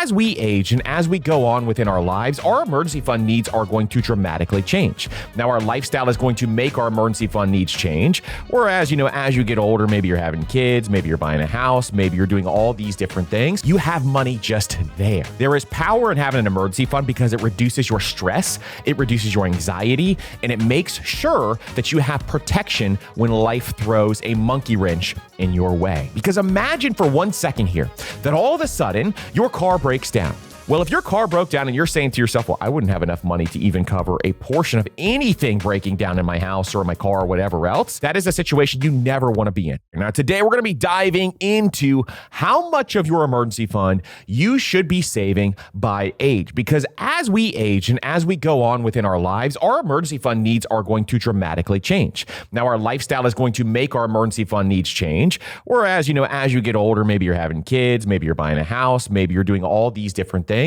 as we age and as we go on within our lives, our emergency fund needs are going to dramatically change. Now, our lifestyle is going to make our emergency fund needs change. Whereas, as you get older, maybe you're having kids, maybe you're buying a house, maybe you're doing all these different things. You have money just there. There is power in having an emergency fund because it reduces your stress, it reduces your anxiety, and it makes sure that you have protection when life throws a monkey wrench in your way. Because imagine for 1 second here that all of a sudden your car breaks down. Well, if your car broke down and you're saying to yourself, well, I wouldn't have enough money to even cover a portion of anything breaking down in my house or my car or whatever else, that is a situation you never want to be in. Now, today we're going to be diving into how much of your emergency fund you should be saving by age. Because as we age and as we go on within our lives, our emergency fund needs are going to dramatically change. Now, our lifestyle is going to make our emergency fund needs change. Whereas, as you get older, maybe you're having kids, maybe you're buying a house, maybe you're doing all these different things.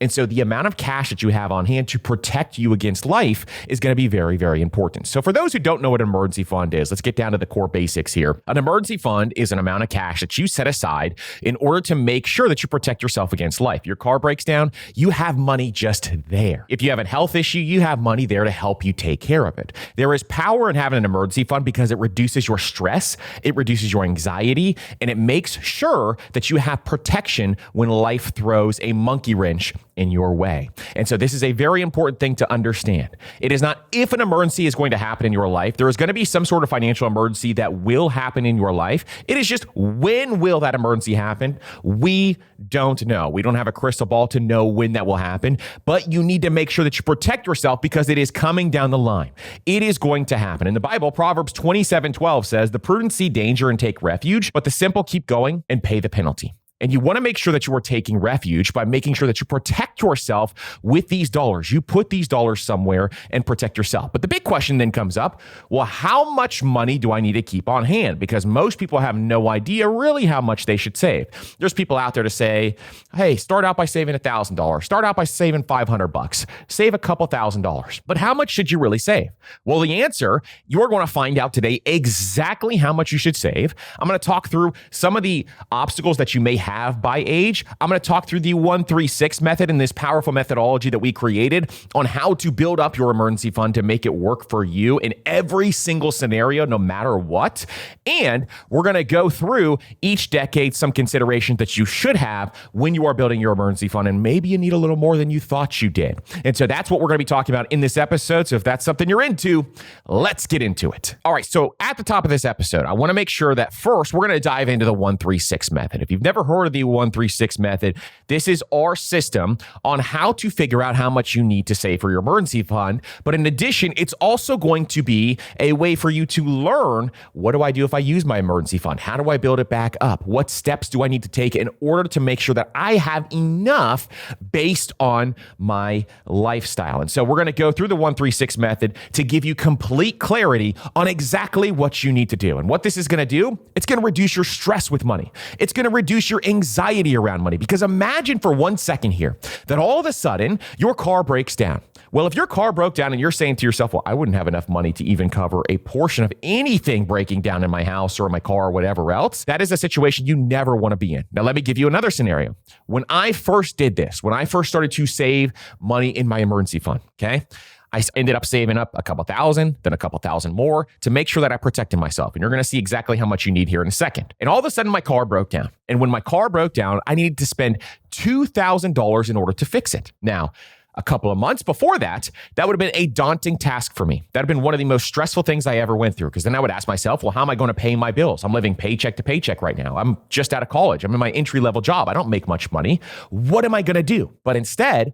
And so the amount of cash that you have on hand to protect you against life is going to be very, very important. So for those who don't know what an emergency fund is, let's get down to the core basics here. An emergency fund is an amount of cash that you set aside in order to make sure that you protect yourself against life. Your car breaks down, you have money just there. If you have a health issue, you have money there to help you take care of it. There is power in having an emergency fund because it reduces your stress, it reduces your anxiety, and it makes sure that you have protection when life throws a monkey wrench in your way. And so this is a very important thing to understand. It is not if an emergency is going to happen in your life. There is going to be some sort of financial emergency that will happen in your life. It is just when will that emergency happen? We don't know. We don't have a crystal ball to know when that will happen, but you need to make sure that you protect yourself because it is coming down the line. It is going to happen. In the Bible, Proverbs 27:12 says, "The prudent see danger and take refuge, but the simple keep going and pay the penalty." And you want to make sure that you are taking refuge by making sure that you protect yourself with these dollars. You put these dollars somewhere and protect yourself. But the big question then comes up, well, how much money do I need to keep on hand? Because most people have no idea really how much they should save. There's people out there to say, hey, start out by saving $1,000. Start out by saving $500. Save a couple $1,000s. But how much should you really save? Well, the answer, you're going to find out today exactly how much you should save. I'm going to talk through some of the obstacles that you may have by age. I'm going to talk through the 1-3-6 method and this powerful methodology that we created on how to build up your emergency fund to make it work for you in every single scenario, no matter what. And we're going to go through each decade some considerations that you should have when you are building your emergency fund. And maybe you need a little more than you thought you did. And so that's what we're going to be talking about in this episode. So if that's something you're into, let's get into it. All right. So at the top of this episode, I want to make sure that first we're going to dive into the 1-3-6 method. If you've never heard of the 1-3-6 method, this is our system on how to figure out how much you need to save for your emergency fund. But in addition, it's also going to be a way for you to learn, what do I do if I use my emergency fund? How do I build it back up? What steps do I need to take in order to make sure that I have enough based on my lifestyle? And so we're going to go through the 1-3-6 method to give you complete clarity on exactly what you need to do. And what this is going to do, it's going to reduce your stress with money. It's going to reduce your anxiety around money. Because imagine for 1 second here that all of a sudden your car breaks down. Well, if your car broke down and you're saying to yourself, well, I wouldn't have enough money to even cover a portion of anything breaking down in my house or my car or whatever else, that is a situation you never want to be in. Now, let me give you another scenario. When I first did this, when I first started to save money in my emergency fund, okay, I ended up saving up a couple thousand, then a couple thousand more to make sure that I protected myself. And you're going to see exactly how much you need here in a second. And all of a sudden, my car broke down. And when my car broke down, I needed to spend $2,000 in order to fix it. Now, a couple of months before that, that would have been a daunting task for me. That would have been one of the most stressful things I ever went through, because then I would ask myself, well, how am I going to pay my bills? I'm living paycheck to paycheck right now. I'm just out of college. I'm in my entry-level job. I don't make much money. What am I going to do? But instead,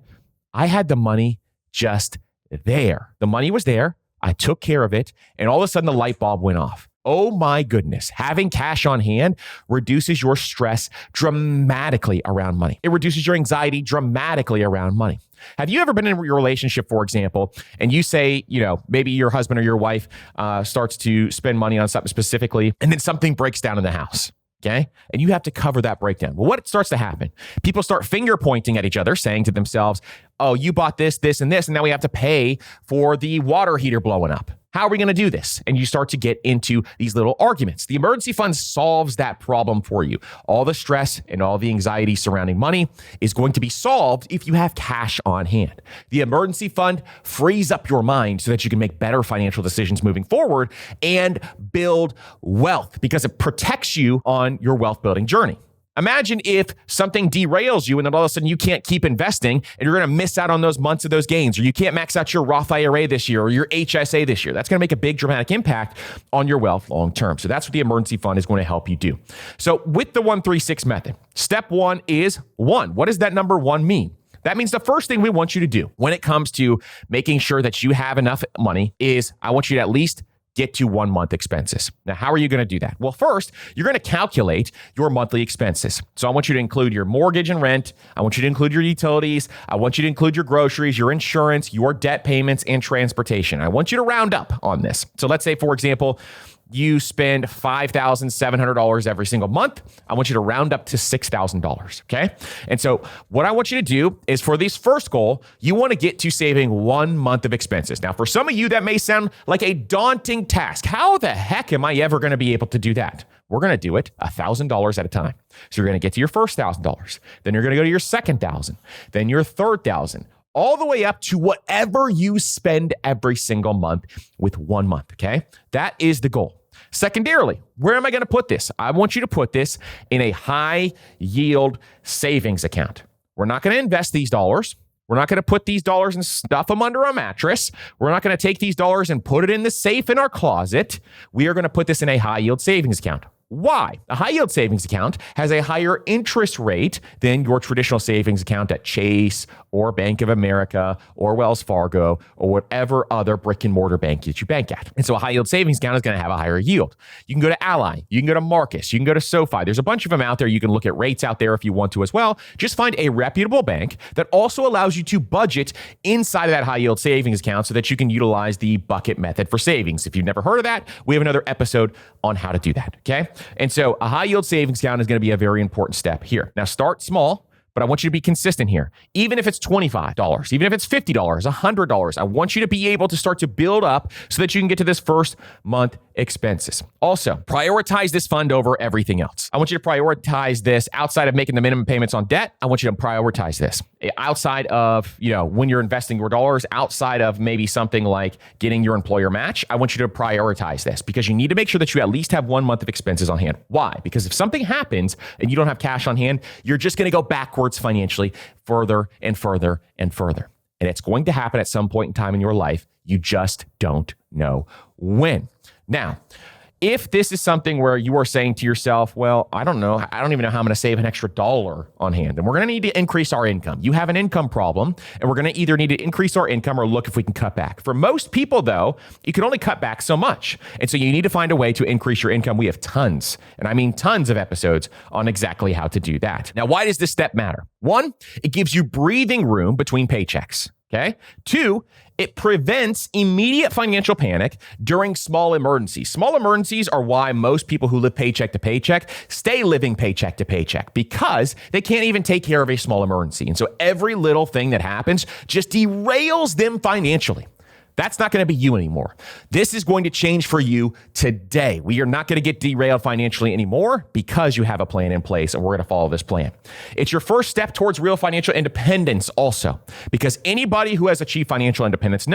I had the money just there. The money was there. I took care of it. And all of a sudden, the light bulb went off. Oh my goodness. Having cash on hand reduces your stress dramatically around money. It reduces your anxiety dramatically around money. Have you ever been in your relationship, for example, and you say, maybe your husband or your wife starts to spend money on something specifically, and then something breaks down in the house? Okay. And you have to cover that breakdown. Well, what starts to happen? People start finger pointing at each other, saying to themselves, oh, you bought this, this, and this, and now we have to pay for the water heater blowing up. How are we going to do this? And you start to get into these little arguments. The emergency fund solves that problem for you. All the stress and all the anxiety surrounding money is going to be solved if you have cash on hand. The emergency fund frees up your mind so that you can make better financial decisions moving forward and build wealth because it protects you on your wealth building journey. Imagine if something derails you and then all of a sudden you can't keep investing and you're going to miss out on those months of those gains, or you can't max out your Roth IRA this year or your HSA this year. That's going to make a big dramatic impact on your wealth long term. So that's what the emergency fund is going to help you do. So with the 1-3-6 method, step one is one. What does that number one mean? That means the first thing we want you to do when it comes to making sure that you have enough money is I want you to at least get to 1 month expenses. Now, how are you going to do that? Well, first, you're going to calculate your monthly expenses. So I want you to include your mortgage and rent. I want you to include your utilities. I want you to include your groceries, your insurance, your debt payments, and transportation. I want you to round up on this. So let's say, for example, you spend $5,700 every single month. I want you to round up to $6,000, okay? And so what I want you to do is for this first goal, you want to get to saving 1 month of expenses. Now, for some of you, that may sound like a daunting task. How the heck am I ever going to be able to do that? We're going to do it $1,000 at a time. So you're going to get to your first $1,000. Then you're going to go to your second $1,000. Then your third $1,000. All the way up to whatever you spend every single month with 1 month, okay? That is the goal. Secondarily, where am I going to put this? I want you to put this in a high yield savings account. We're not going to invest these dollars. We're not going to put these dollars and stuff them under a mattress. We're not going to take these dollars and put it in the safe in our closet. We are going to put this in a high yield savings account. Why? A high yield savings account has a higher interest rate than your traditional savings account at Chase or Bank of America or Wells Fargo or whatever other brick and mortar bank that you bank at. And so a high yield savings account is going to have a higher yield. You can go to Ally, you can go to Marcus, you can go to SoFi. There's a bunch of them out there. You can look at rates out there if you want to as well. Just find a reputable bank that also allows you to budget inside of that high yield savings account so that you can utilize the bucket method for savings. If you've never heard of that, we have another episode on how to do that, okay? And so a high yield savings account is going to be a very important step here. Now start small, but I want you to be consistent here. Even if it's $25, even if it's $50, $100, I want you to be able to start to build up so that you can get to this first month expenses. Also, prioritize this fund over everything else. I want you to prioritize this outside of making the minimum payments on debt. I want you to prioritize this outside of, when you're investing your dollars, outside of maybe something like getting your employer match. I want you to prioritize this because you need to make sure that you at least have 1 month of expenses on hand. Why? Because if something happens and you don't have cash on hand, you're just going to go backwards financially further and further and further. And it's going to happen at some point in time in your life. You just don't know when. Now, if this is something where you are saying to yourself, well, I don't know. I don't even know how I'm going to save an extra $1 on hand. And we're going to need to increase our income. You have an income problem, and we're going to either need to increase our income or look if we can cut back. For most people, though, you can only cut back so much. And so you need to find a way to increase your income. We have tons, and I mean tons of episodes on exactly how to do that. Now, why does this step matter? 1, it gives you breathing room between paychecks. Okay. 2, it prevents immediate financial panic during small emergencies. Small emergencies are why most people who live paycheck to paycheck stay living paycheck to paycheck because they can't even take care of a small emergency. And so every little thing that happens just derails them financially. That's not going to be you anymore. This is going to change for you today. We are not going to get derailed financially anymore because you have a plan in place and we're going to follow this plan. It's your first step towards real financial independence also, because anybody who has achieved financial independence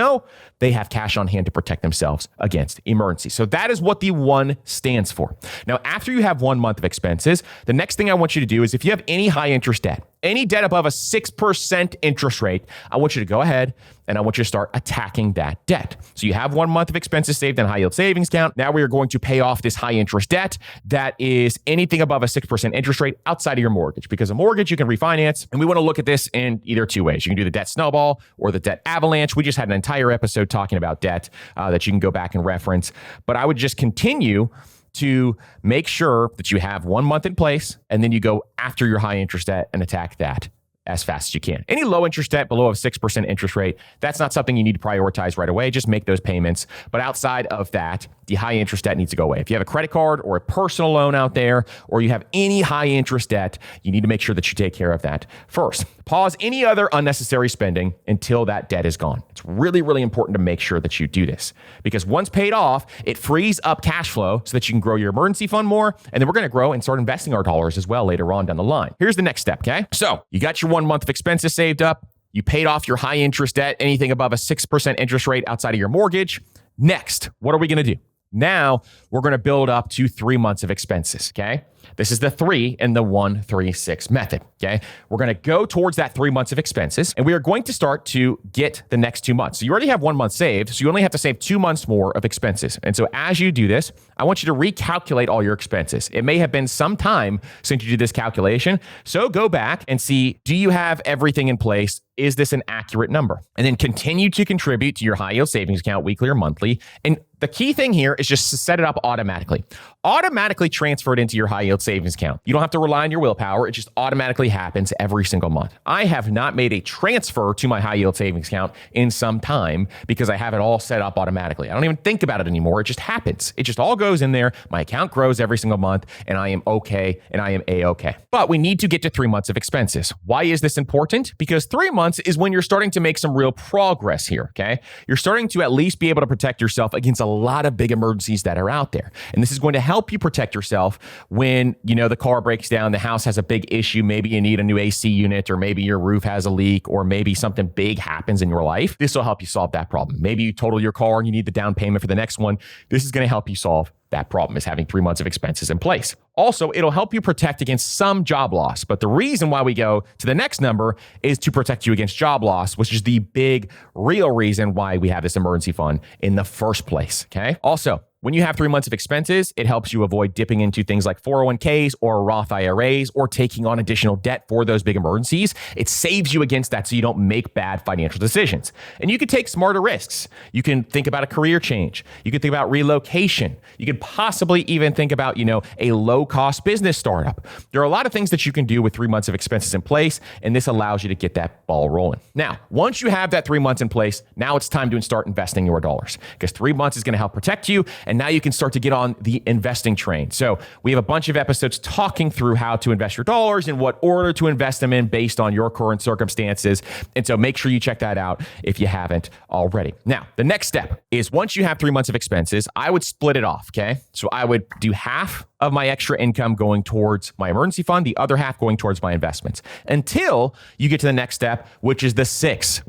they have cash on hand to protect themselves against emergency. So that is what the 1 stands for. Now, after you have 1 month of expenses, the next thing I want you to do is if you have any high interest debt, any debt above a 6% interest rate, I want you to go ahead and I want you to start attacking that debt. So you have 1 month of expenses saved in a high yield savings account. Now we are going to pay off this high interest debt that is anything above a 6% interest rate outside of your mortgage, because a mortgage you can refinance. And we want to look at this in either 2 ways. You can do the debt snowball or the debt avalanche. We just had an entire episode talking about debt that you can go back and reference. But I would just continue to make sure that you have 1 month in place, and then you go after your high interest debt and attack that as fast as you can. Any low interest debt below a 6% interest rate, that's not something you need to prioritize right away. Just make those payments. But outside of that, the high interest debt needs to go away. If you have a credit card or a personal loan out there, or you have any high interest debt, you need to make sure that you take care of that first. Pause any other unnecessary spending until that debt is gone. It's really, really important to make sure that you do this, because once paid off, it frees up cash flow so that you can grow your emergency fund more. And then we're going to grow and start investing our dollars as well later on down the line. Here's the next step, okay? So you got your 1 month of expenses saved up. You paid off your high interest debt, anything above a 6% interest rate outside of your mortgage. Next, what are we going to do? Now we're going to build up to 3 months of expenses, okay? This is the 3 in the 1, 3, 6 method, okay? We're going to go towards that 3 months of expenses, and we are going to start to get the next 2 months. So you already have 1 month saved, so you only have to save 2 months more of expenses. And so as you do this, I want you to recalculate all your expenses. It may have been some time since you did this calculation, so go back and see, do you have everything in place? Is this an accurate number? And then continue to contribute to your high yield savings account weekly or monthly. And the key thing here is just to set it up automatically. Automatically transfer it into your high yield savings account. You don't have to rely on your willpower. It just automatically happens every single month. I have not made a transfer to my high yield savings account in some time because I have it all set up automatically. I don't even think about it anymore. It just happens. It just all goes in there. My account grows every single month and I am okay and I am A-okay. But we need to get to 3 months of expenses. Why is this important? Because 3 months is when you're starting to make some real progress here, okay? You're starting to at least be able to protect yourself against a lot of big emergencies that are out there. And this is going to help you protect yourself when, the car breaks down, the house has a big issue, maybe you need a new AC unit, or maybe your roof has a leak, or maybe something big happens in your life. This will help you solve that problem. Maybe you total your car and you need the down payment for the next one. This is going to help you solve that problem, is having 3 months of expenses in place. Also, it'll help you protect against some job loss. But the reason why we go to the next number is to protect you against job loss, which is the big, real reason why we have this emergency fund in the first place, okay? Also, when you have 3 months of expenses, it helps you avoid dipping into things like 401ks or Roth IRAs or taking on additional debt for those big emergencies. It saves you against that so you don't make bad financial decisions. And you can take smarter risks. You can think about a career change. You can think about relocation. You could possibly even think about, a low-cost business startup. There are a lot of things that you can do with 3 months of expenses in place, and this allows you to get that ball rolling. Now, once you have that 3 months in place, now it's time to start investing your dollars, because 3 months is going to help protect you, and now you can start to get on the investing train. So we have a bunch of episodes talking through how to invest your dollars and what order to invest them in based on your current circumstances. And so make sure you check that out if you haven't already. Now, the next step is once you have 3 months of expenses, I would split it off, okay? So I would do half of my extra income going towards my emergency fund, the other half going towards my investments, until you get to the next step, which is the 6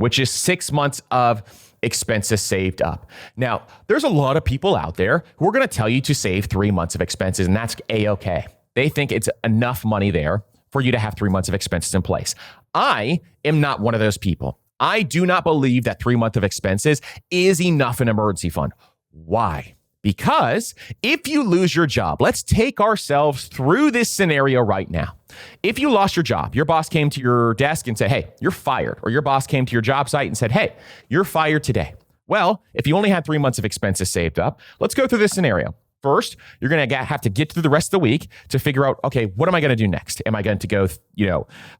months of expenses saved up. Now, there's a lot of people out there who are going to tell you to save 3 months of expenses, and that's A-okay. They think it's enough money there for you to have 3 months of expenses in place. I am not one of those people. I do not believe that 3 months of expenses is enough in an emergency fund. Why? Because if you lose your job, let's take ourselves through this scenario right now. If you lost your job, your boss came to your desk and said, hey, you're fired. Or your boss came to your job site and said, hey, you're fired today. Well, if you only had 3 months of expenses saved up, let's go through this scenario. First, you're going to have to get through the rest of the week to figure out, okay, what am I going to do next? Am I going to go,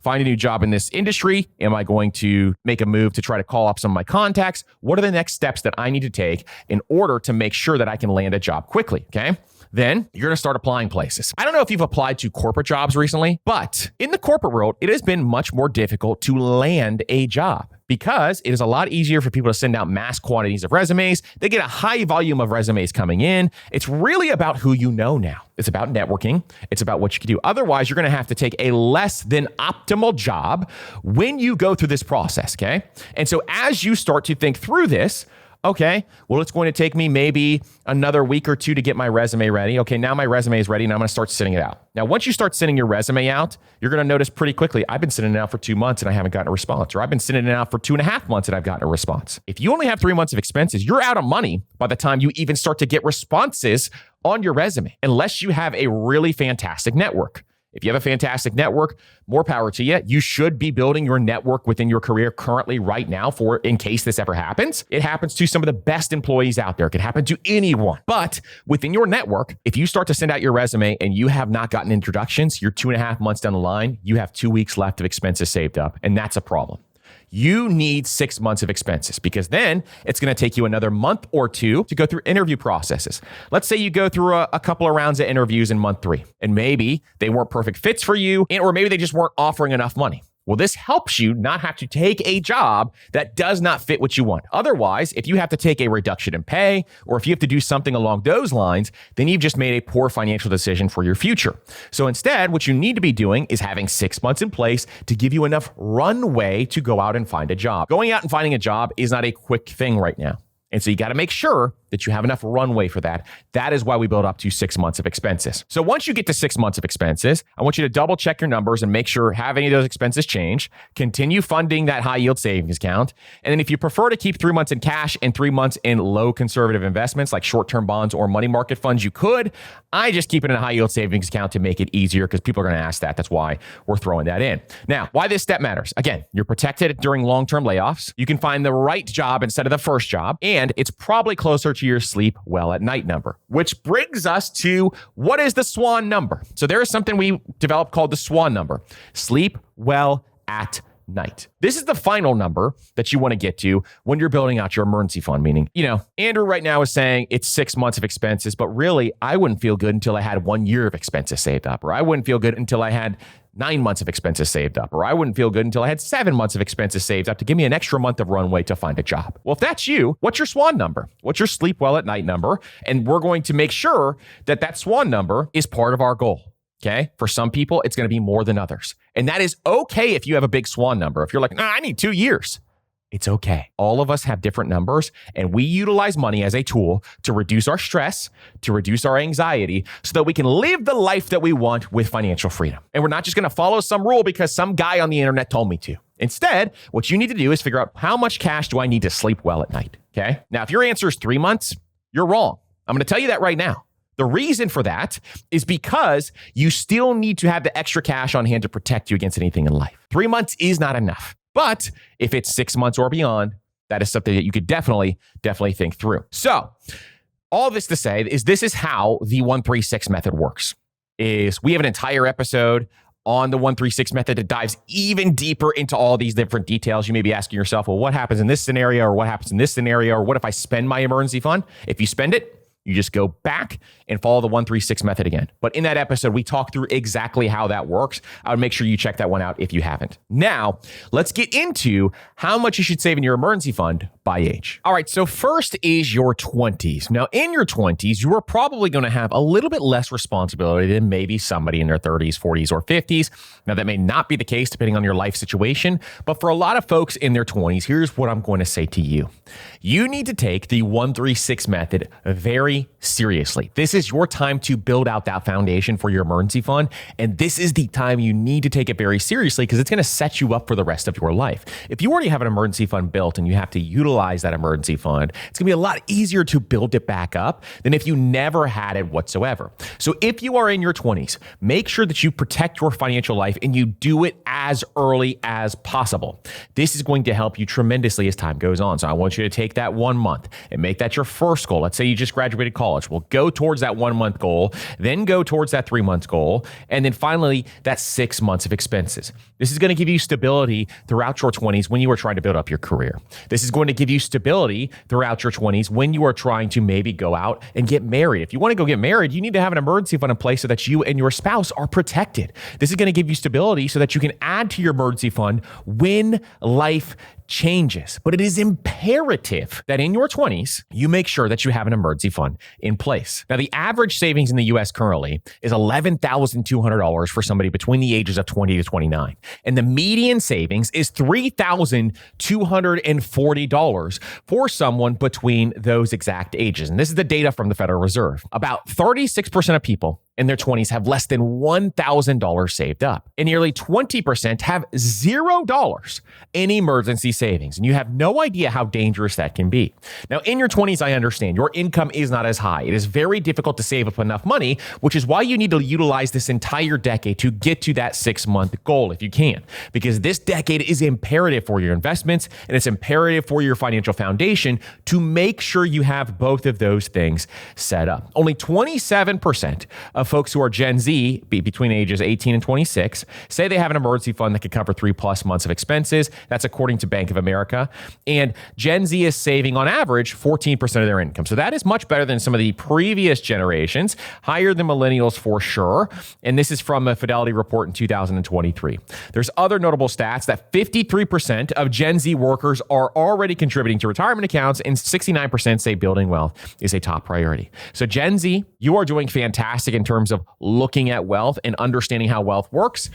find a new job in this industry? Am I going to make a move to try to call up some of my contacts? What are the next steps that I need to take in order to make sure that I can land a job quickly? Okay. Then you're going to start applying places. I don't know if you've applied to corporate jobs recently, but in the corporate world, it has been much more difficult to land a job, because it is a lot easier for people to send out mass quantities of resumes. They get a high volume of resumes coming in. It's really about who you know now. It's about networking. It's about what you can do. Otherwise, you're going to have to take a less than optimal job when you go through this process, okay? And so as you start to think through this, okay, well, it's going to take me maybe another week or two to get my resume ready. Okay, now my resume is ready and I'm going to start sending it out. Now, once you start sending your resume out, you're going to notice pretty quickly, I've been sending it out for 2 months and I haven't gotten a response, or I've been sending it out for 2.5 months and I've gotten a response. If you only have 3 months of expenses, you're out of money by the time you even start to get responses on your resume, unless you have a really fantastic network. If you have a fantastic network, more power to you. You should be building your network within your career currently right now for in case this ever happens. It happens to some of the best employees out there. It could happen to anyone. But within your network, if you start to send out your resume and you have not gotten introductions, you're 2.5 months down the line, you have 2 weeks left of expenses saved up. And that's a problem. You need 6 months of expenses because then it's going to take you another month or two to go through interview processes. Let's say you go through a couple of rounds of interviews in month 3, and maybe they weren't perfect fits for you, or maybe they just weren't offering enough money. Well, this helps you not have to take a job that does not fit what you want. Otherwise, if you have to take a reduction in pay, or if you have to do something along those lines, then you've just made a poor financial decision for your future. So instead, what you need to be doing is having 6 months in place to give you enough runway to go out and find a job. Going out and finding a job is not a quick thing right now. And so you got to make sure that you have enough runway for that. That is why we build up to 6 months of expenses. So once you get to 6 months of expenses, I want you to double check your numbers and make sure have any of those expenses change. Continue funding that high yield savings account. And then if you prefer to keep 3 months in cash and 3 months in low conservative investments like short-term bonds or money market funds, you could. I just keep it in a high yield savings account to make it easier because people are going to ask that. That's why we're throwing that in. Now, why this step matters. Again, you're protected during long-term layoffs. You can find the right job instead of the first job. And it's probably closer to your sleep well at night number, which brings us to what is the SWAN number? So there is something we developed called the SWAN number, sleep well at night. This is the final number that you want to get to when you're building out your emergency fund, meaning, Andrew right now is saying it's 6 months of expenses, but really I wouldn't feel good until I had 1 year of expenses saved up, or I wouldn't feel good until I had 9 months of expenses saved up, or I wouldn't feel good until I had 7 months of expenses saved up to give me an extra month of runway to find a job. Well, if that's you, what's your SWAN number? What's your sleep well at night number? And we're going to make sure that that SWAN number is part of our goal. Okay. For some people, it's going to be more than others. And that is okay if you have a big SWAN number. If you're like, I need 2 years. It's okay. All of us have different numbers, and we utilize money as a tool to reduce our stress, to reduce our anxiety, so that we can live the life that we want with financial freedom. And we're not just going to follow some rule because some guy on the internet told me to. Instead, what you need to do is figure out how much cash do I need to sleep well at night. Okay. Now, if your answer is 3 months, you're wrong. I'm going to tell you that right now. The reason for that is because you still need to have the extra cash on hand to protect you against anything in life. 3 months is not enough. But if it's 6 months or beyond, that is something that you could definitely think through. So all this to say is this is how the 136 method works. Is we have an entire episode on the 136 method that dives even deeper into all these different details. You may be asking yourself, well, what happens in this scenario, or what happens in this scenario, or what if I spend my emergency fund? If you spend it, you just go back and follow the 136 method again. But in that episode, we talk through exactly how that works. I would make sure you check that one out if you haven't. Now, let's get into how much you should save in your emergency fund by age. All right, so first is your 20s. Now, in your 20s, you are probably going to have a little bit less responsibility than maybe somebody in their 30s, 40s, or 50s. Now, that may not be the case depending on your life situation, but for a lot of folks in their 20s, here's what I'm going to say to you. You need to take the 136 method very seriously. This is your time to build out that foundation for your emergency fund. And this is the time you need to take it very seriously because it's going to set you up for the rest of your life. If you already have an emergency fund built and you have to utilize that emergency fund, it's going to be a lot easier to build it back up than if you never had it whatsoever. So if you are in your 20s, make sure that you protect your financial life and you do it as early as possible. This is going to help you tremendously as time goes on. So I want you to take that 1 month and make that your first goal. Let's say you just graduated college. Well, go towards that 1 month goal, then go towards that 3 months goal, and then finally that 6 months of expenses. This is going to give you stability throughout your 20s when you are trying to build up your career. This is going to give you stability throughout your 20s when you are trying to maybe go out and get married. If you want to go get married, you need to have an emergency fund in place so that you and your spouse are protected. This is going to give you stability so that you can add to your emergency fund when life changes. But it is imperative that in your 20s, you make sure that you have an emergency fund in place. Now, the average savings in the US currently is $11,200 for somebody between the ages of 20 to 29. And the median savings is $3,240 for someone between those exact ages. And this is the data from the Federal Reserve. About 36% of people in their 20s have less than $1,000 saved up. And nearly 20% have $0 in emergency savings. And you have no idea how dangerous that can be. Now, in your 20s, I understand your income is not as high. It is very difficult to save up enough money, which is why you need to utilize this entire decade to get to that 6 month goal if you can. Because this decade is imperative for your investments and it's imperative for your financial foundation to make sure you have both of those things set up. Only 27% of of folks who are Gen Z, between ages 18 and 26, say they have an emergency fund that could cover 3+ months of expenses. That's according to Bank of America. And Gen Z is saving on average 14% of their income. So that is much better than some of the previous generations, higher than millennials for sure. And this is from a Fidelity report in 2023. There's other notable stats that 53% of Gen Z workers are already contributing to retirement accounts, and 69% say building wealth is a top priority. So Gen Z, you are doing fantastic in terms of looking at wealth and understanding how wealth works.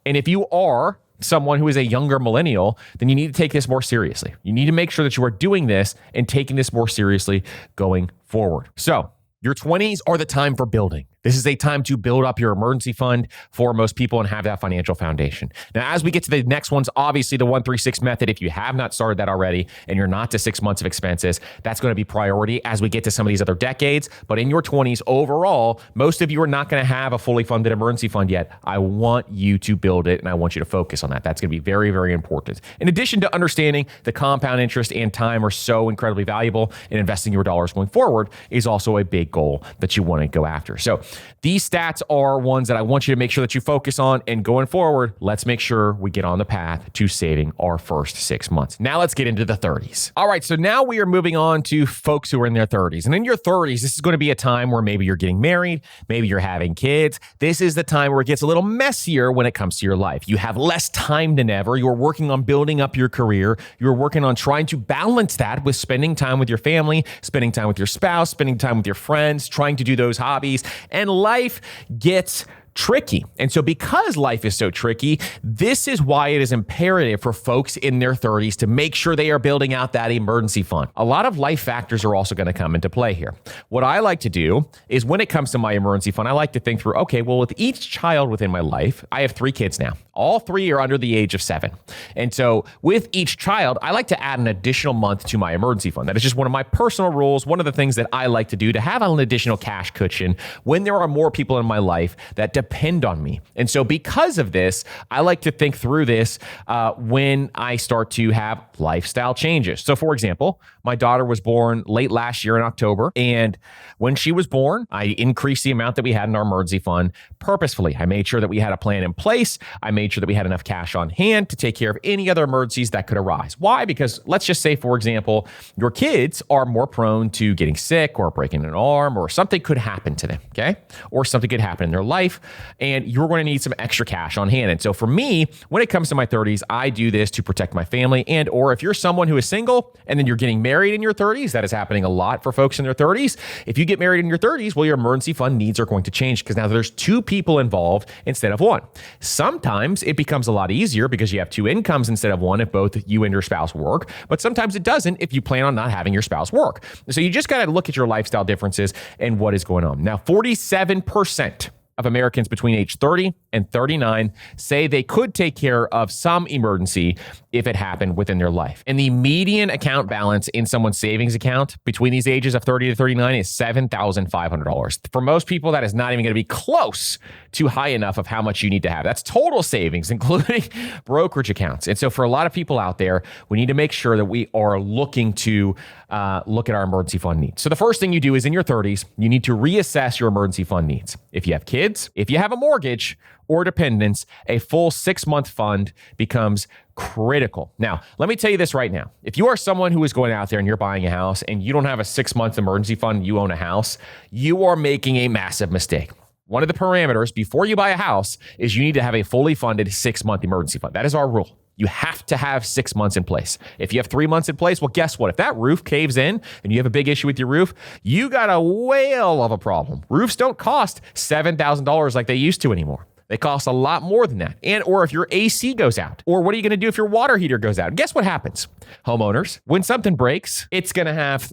And if you are someone who is a younger millennial, then you need to take this more seriously. You need to make sure that you are doing this and taking this more seriously going forward. So your 20s are the time for building. This is a time to build up your emergency fund for most people and have that financial foundation. Now, as we get to the next ones, obviously the 1-3-6 method, if you have not started that already and you're not to 6 months of expenses, that's going to be priority as we get to some of these other decades. But in your 20s overall, most of you are not going to have a fully funded emergency fund yet. I want you to build it and I want you to focus on that. That's going to be very, very important. In addition to understanding the compound interest and time are so incredibly valuable in investing your dollars going forward is also a big goal that you want to go after. So these stats are ones that I want you to make sure that you focus on, and going forward, let's make sure we get on the path to saving our first 6 months. Now let's get into the 30s. All right, so now we are moving on to folks who are in their 30s. And in your 30s, this is going to be a time where maybe you're getting married, maybe you're having kids. This is the time where it gets a little messier when it comes to your life. You have less time than ever. You're working on building up your career. You're working on trying to balance that with spending time with your family, spending time with your spouse, spending time with your friends, trying to do those hobbies, and life gets tricky. And so because life is so tricky, this is why it is imperative for folks in their 30s to make sure they are building out that emergency fund. A lot of life factors are also going to come into play here. What I like to do is when it comes to my emergency fund, I like to think through, okay, well, with each child within my life, I have 3 kids now. All 3 are under the age of 7. And so with each child, I like to add an additional month to my emergency fund. That is just one of my personal rules, one of the things that I like to do to have an additional cash cushion when there are more people in my life that depend on me. And so because of this, I like to think through this when I start to have lifestyle changes. So for example, my daughter was born late last year in October. And when she was born, I increased the amount that we had in our emergency fund purposefully. I made sure that we had a plan in place. I made sure that we had enough cash on hand to take care of any other emergencies that could arise. Why? Because let's just say, for example, your kids are more prone to getting sick or breaking an arm, or something could happen to them, okay? Or something could happen in their life, and you're going to need some extra cash on hand. And so for me, when it comes to my 30s, I do this to protect my family. And or if you're someone who is single and then you're getting married in your 30s, that is happening a lot for folks in their 30s. If you get married in your 30s, well, your emergency fund needs are going to change because now there's 2 people involved instead of 1. Sometimes it becomes a lot easier because you have 2 incomes instead of 1 if both you and your spouse work, but sometimes it doesn't if you plan on not having your spouse work. So you just got to look at your lifestyle differences and what is going on. Now, 47% of Americans between age 30 and 39 say they could take care of some emergency if it happened within their life. And the median account balance in someone's savings account between these ages of 30 to 39 is $7,500. For most people, that is not even going to be close to high enough of how much you need to have. That's total savings, including brokerage accounts. And so for a lot of people out there, we need to make sure that we are looking to look at our emergency fund needs. So the first thing you do is in your 30s, you need to reassess your emergency fund needs. If you have kids, if you have a mortgage or dependents, a full 6-month fund becomes critical. Now, let me tell you this right now. If you are someone who is going out there and you're buying a house and you don't have a 6-month emergency fund, you own a house, you are making a massive mistake. One of the parameters before you buy a house is you need to have a fully funded 6-month emergency fund. That is our rule. You have to have 6 months in place. If you have 3 months in place, well, guess what? If that roof caves in and you have a big issue with your roof, you got a whale of a problem. Roofs don't cost $7,000 like they used to anymore. They cost a lot more than that. And or if your AC goes out, or what are you going to do if your water heater goes out? Guess what happens? Homeowners, when something breaks, you're going to have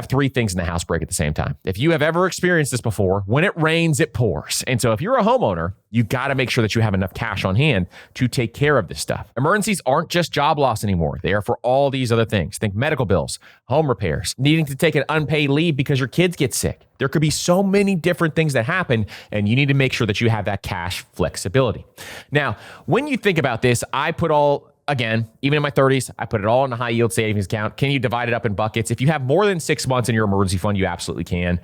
3 things in the house break at the same time. If you have ever experienced this before, when it rains, it pours. And so if you're a homeowner, you got to make sure that you have enough cash on hand to take care of this stuff. Emergencies aren't just job loss anymore. They are for all these other things. Think medical bills, home repairs, needing to take an unpaid leave because your kids get sick. There could be so many different things that happen, and you need to make sure that you have that cash flexibility. Now, when you think about this, I put all again, even in my 30s, I put it all in a high yield savings account. Can you divide it up in buckets? If you have more than 6 months in your emergency fund, you absolutely can.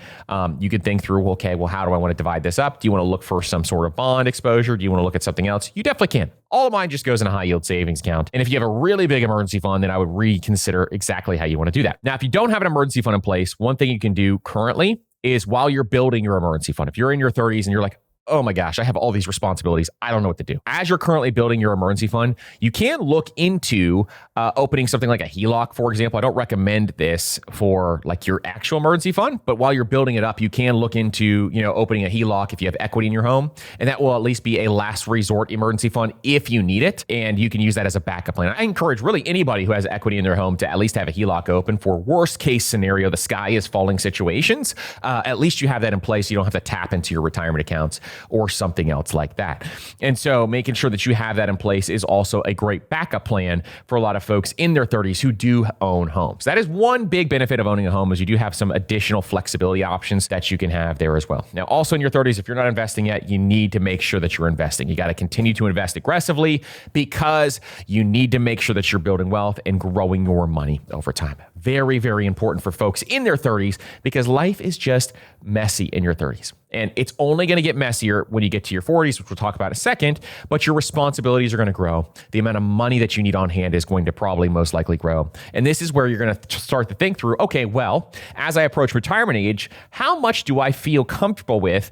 You can think through, okay, well, how do I want to divide this up? Do you want to look for some sort of bond exposure? Do you want to look at something else? You definitely can. All of mine just goes in a high yield savings account. And if you have a really big emergency fund, then I would reconsider exactly how you want to do that. Now, if you don't have an emergency fund in place, one thing you can do currently is while you're building your emergency fund, if you're in your 30s and you're like, oh my gosh, I have all these responsibilities, I don't know what to do. As you're currently building your emergency fund, you can look into opening something like a HELOC, for example. I don't recommend this for like your actual emergency fund, but while you're building it up, you can look into, opening a HELOC if you have equity in your home, and that will at least be a last resort emergency fund if you need it, and you can use that as a backup plan. I encourage really anybody who has equity in their home to at least have a HELOC open for worst case scenario, the sky is falling situations. At least you have that in place. You don't have to tap into your retirement accounts or something else like that. And so making sure that you have that in place is also a great backup plan for a lot of folks in their 30s who do own homes. That is one big benefit of owning a home, is you do have some additional flexibility options that you can have there as well. Now, also in your 30s, if you're not investing yet, you need to make sure that you're investing. You got to continue to invest aggressively because you need to make sure that you're building wealth and growing your money over time. Very, very important for folks in their 30s because life is just messy in your 30s. And it's only going to get messier when you get to your 40s, which we'll talk about in a second, but your responsibilities are going to grow. The amount of money that you need on hand is going to probably most likely grow. And this is where you're going to start to think through, okay, well, as I approach retirement age, how much do I feel comfortable with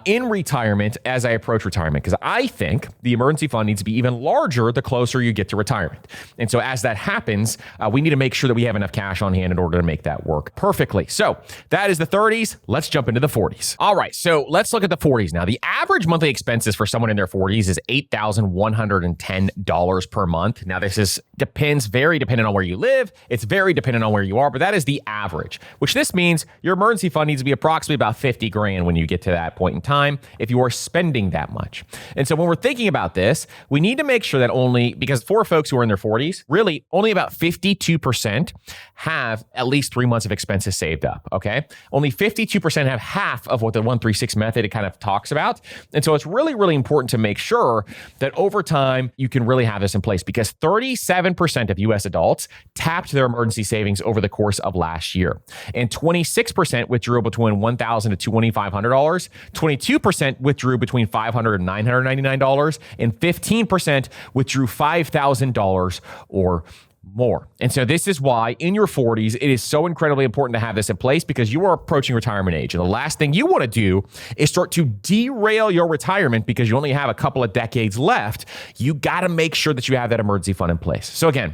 in retirement as I approach retirement? Because I think the emergency fund needs to be even larger the closer you get to retirement. And so as that happens, we need to make sure that we have enough cash on hand in order to make that work perfectly. So that is the 30s. Let's jump into the 40s. All right. So let's look at the 40s now. The average monthly expenses for someone in their 40s is $8,110 per month. Now, this depends, very dependent on where you live. It's very dependent on where you are, but that is the average, which this means your emergency fund needs to be approximately about 50 grand when you get to that point in time if you are spending that much. And so when we're thinking about this, we need to make sure that because for folks who are in their 40s, really only about 52% have at least 3 months of expenses saved up, okay? Only 52% have half of what the 136 method it kind of talks about. And so it's really, really important to make sure that over time you can really have this in place because 37% of US adults tapped their emergency savings over the course of last year. And 26% withdrew between $1,000 to $2,500. 22% withdrew between $500 and $999. And 15% withdrew $5,000 or more. And so this is why in your 40s, it is so incredibly important to have this in place because you are approaching retirement age. And the last thing you want to do is start to derail your retirement because you only have a couple of decades left. You got to make sure that you have that emergency fund in place. So again,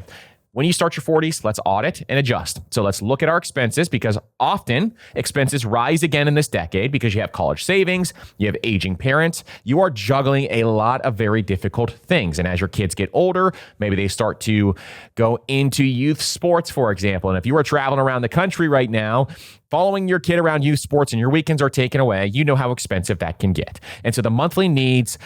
when you start your 40s, let's audit and adjust. So let's look at our expenses because often expenses rise again in this decade because you have college savings, you have aging parents, you are juggling a lot of very difficult things. And as your kids get older, maybe they start to go into youth sports, for example. And if you are traveling around the country right now, following your kid around youth sports and your weekends are taken away, you know how expensive that can get. And so the monthly needs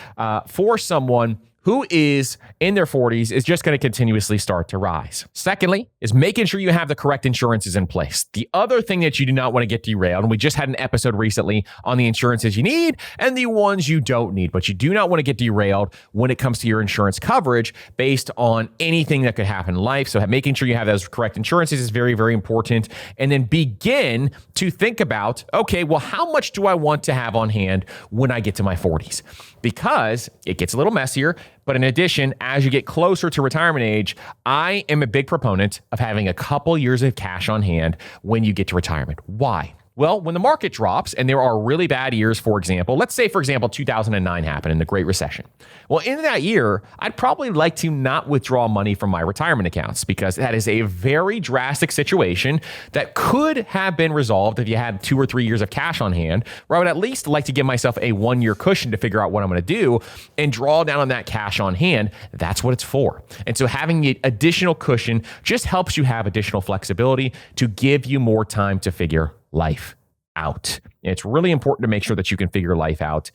for someone who is in their 40s is just going to continuously start to rise. Secondly, is making sure you have the correct insurances in place. The other thing that you do not want to get derailed, and we just had an episode recently on the insurances you need and the ones you don't need, but you do not want to get derailed when it comes to your insurance coverage based on anything that could happen in life. So making sure you have those correct insurances is very, very important. And then begin to think about, okay, well, how much do I want to have on hand when I get to my 40s? Because it gets a little messier. But in addition, as you get closer to retirement age, I am a big proponent of having a couple years of cash on hand when you get to retirement. Why? Well, when the market drops and there are really bad years, for example, let's say, for example, 2009 happened in the Great Recession. Well, in that year, I'd probably like to not withdraw money from my retirement accounts because that is a very drastic situation that could have been resolved if you had 2 or 3 years of cash on hand, where I would at least like to give myself a 1-year cushion to figure out what I'm going to do and draw down on that cash on hand. That's what it's for. And so having the additional cushion just helps you have additional flexibility to give you more time to figure life out. It's really important to make sure that you can figure life out.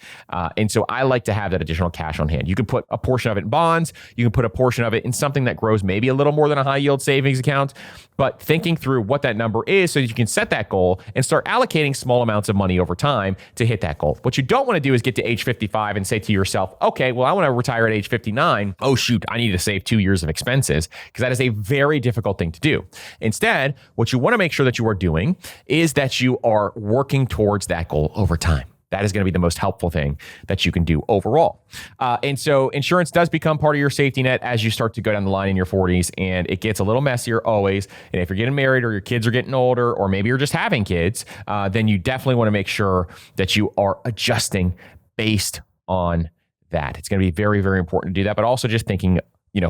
And so I like to have that additional cash on hand. You can put a portion of it in bonds. You can put a portion of it in something that grows maybe a little more than a high yield savings account. But thinking through what that number is so that you can set that goal and start allocating small amounts of money over time to hit that goal. What you don't want to do is get to age 55 and say to yourself, okay, well, I want to retire at age 59. Oh, shoot, I need to save 2 years of expenses, because that is a very difficult thing to do. Instead, what you want to make sure that you are doing is that you are working towards that goal over time. That is going to be the most helpful thing that you can do overall. And so insurance does become part of your safety net as you start to go down the line in your 40s, and it gets a little messier always. And if you're getting married or your kids are getting older, or maybe you're just having kids, then you definitely want to make sure that you are adjusting based on that. It's going to be very, very important to do that, but also just thinking,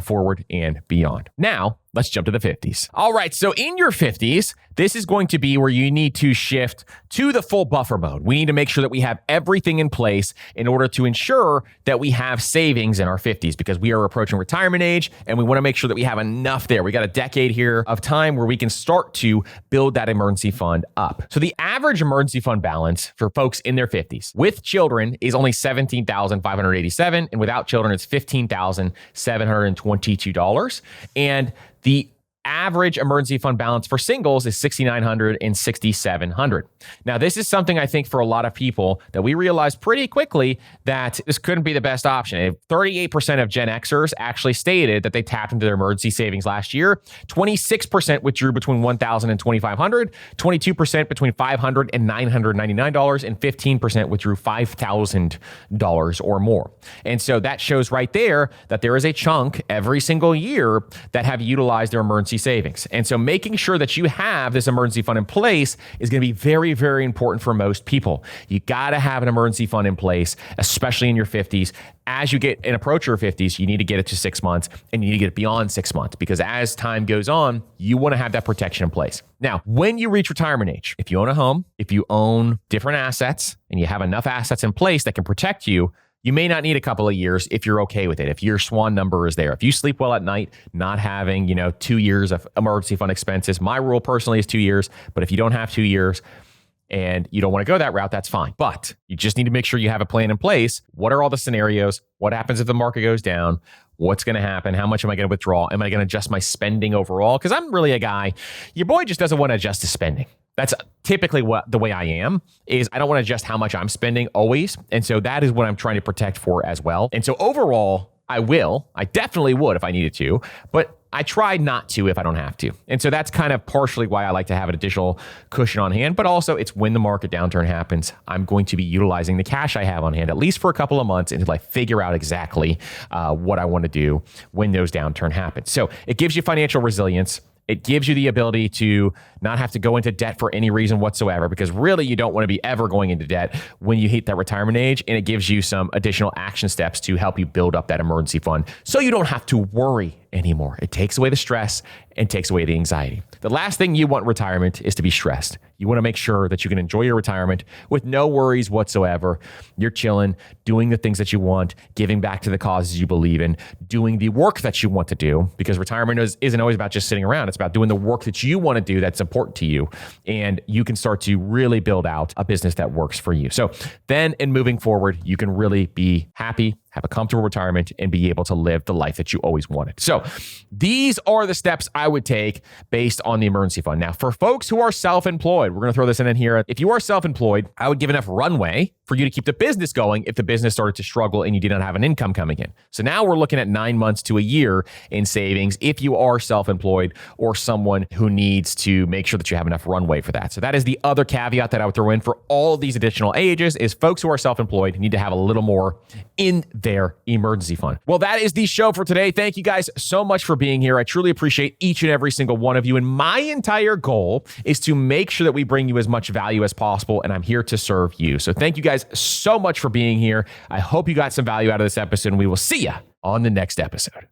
forward and beyond. Now, let's jump to the 50s. All right, so in your 50s, this is going to be where you need to shift to the full buffer mode. We need to make sure that we have everything in place in order to ensure that we have savings in our 50s, because we are approaching retirement age and we want to make sure that we have enough there. We got a decade here of time where we can start to build that emergency fund up. So the average emergency fund balance for folks in their 50s with children is only $17,587, and without children, it's $15,722. And the average emergency fund balance for singles is $6,900 and $6,700. Now, this is something I think for a lot of people that we realized pretty quickly that this couldn't be the best option. 38% of Gen Xers actually stated that they tapped into their emergency savings last year. 26% withdrew between $1,000 and $2,500, 22% between $500 and $999, and 15% withdrew $5,000 or more. And so that shows right there that there is a chunk every single year that have utilized their emergency savings. And so making sure that you have this emergency fund in place is going to be very, very important for most people. You got to have an emergency fund in place, especially in your 50s. As you get and approach your 50s, you need to get it to 6 months, and you need to get it beyond 6 months, because as time goes on, you want to have that protection in place. Now, when you reach retirement age, if you own a home, if you own different assets, and you have enough assets in place that can protect you, you may not need a couple of years if you're okay with it, if your SWAN number is there. If you sleep well at night, not having 2 years of emergency fund expenses. My rule personally is 2 years, but if you don't have 2 years and you don't want to go that route, that's fine. But you just need to make sure you have a plan in place. What are all the scenarios? What happens if the market goes down? What's going to happen? How much am I going to withdraw? Am I going to adjust my spending overall? Because I'm really a guy, your boy just doesn't want to adjust his spending. That's typically the way I am, is I don't want to adjust how much I'm spending always. And so that is what I'm trying to protect for as well. And so overall, I definitely would if I needed to, but I try not to if I don't have to. And so that's kind of partially why I like to have an additional cushion on hand, but also it's when the market downturn happens, I'm going to be utilizing the cash I have on hand, at least for a couple of months, until I figure out exactly what I want to do when those downturn happens. So it gives you financial resilience. It gives you the ability to not have to go into debt for any reason whatsoever, because really you don't want to be ever going into debt when you hit that retirement age. And it gives you some additional action steps to help you build up that emergency fund so you don't have to worry anymore. It takes away the stress and takes away the anxiety. The last thing you want in retirement is to be stressed. You want to make sure that you can enjoy your retirement with no worries whatsoever. You're chilling, doing the things that you want, giving back to the causes you believe in, doing the work that you want to do, because retirement isn't always about just sitting around. It's about doing the work that you want to do that's important to you. And you can start to really build out a business that works for you. So then in moving forward, you can really be happy, have a comfortable retirement, and be able to live the life that you always wanted. So these are the steps I would take based on the emergency fund. Now, for folks who are self-employed, we're going to throw this in here. If you are self-employed, I would give enough runway for you to keep the business going if the business started to struggle and you did not have an income coming in. So now we're looking at 9 months to a year in savings if you are self-employed or someone who needs to make sure that you have enough runway for that. So that is the other caveat that I would throw in for all of these additional ages, is folks who are self-employed need to have a little more in their emergency fund. Well, that is the show for today. Thank you guys so much for being here. I truly appreciate each and every single one of you. And my entire goal is to make sure that we bring you as much value as possible. And I'm here to serve you. So thank you guys so much for being here. I hope you got some value out of this episode, and we will see you on the next episode.